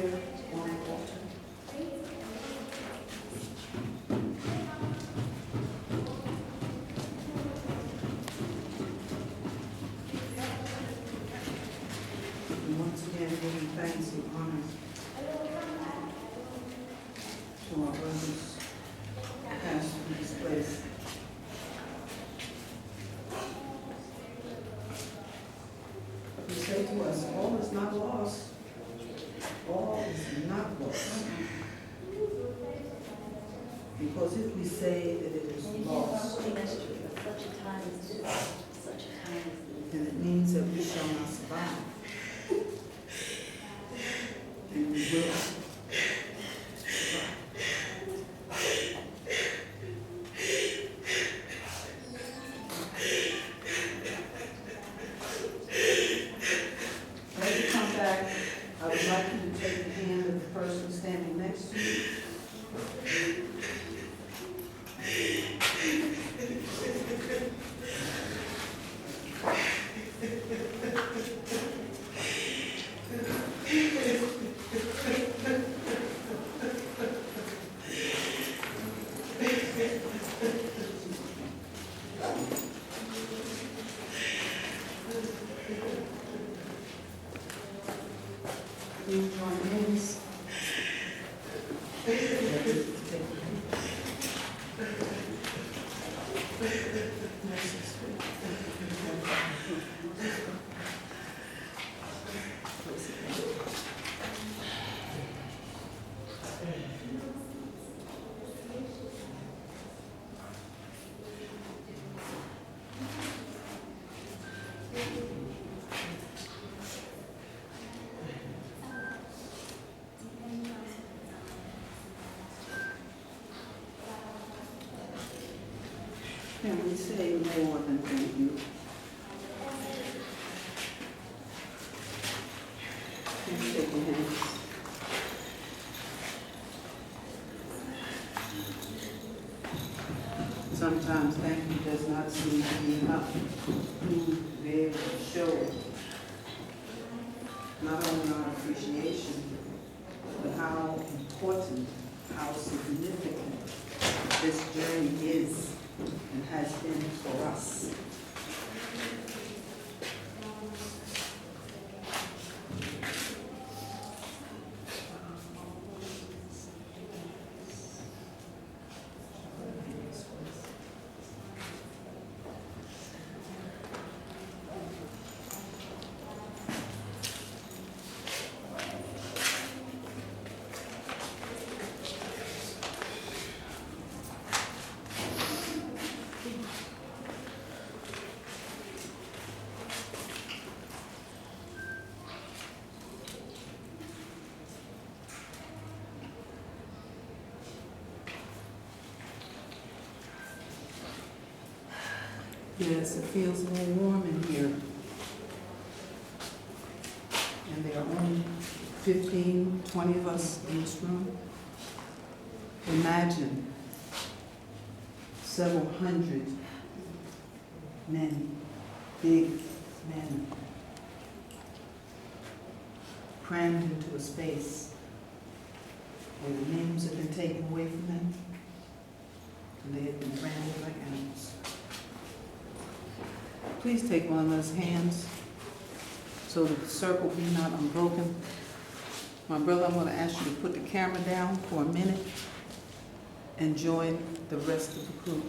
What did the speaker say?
here on the altar. And once again, giving thanks and honor to our brothers passed through this place. You say to us, all is not lost. All is not lost. Because if we say that it is lost, Such a time as this, such a time as this. then it means that we shall not survive. And we will survive. As you come back, I would like you to take the hand of the person standing next to you. Please join hands. Can we say more than thank you? Please shake your hands. Sometimes thank you does not seem to be enough to be able to show not only our appreciation, but how important, how significant this journey is and has been for us. Yes, it feels a little warm in here. And there are only 15, 20 of us in this room. Imagine several hundred men, big men, crammed into a space where the names have been taken away from them and they have been branded like animals. Please take one of those hands so that the circle be not unbroken. My brother, I'm going to ask you to put the camera down for a minute and join the rest of the group.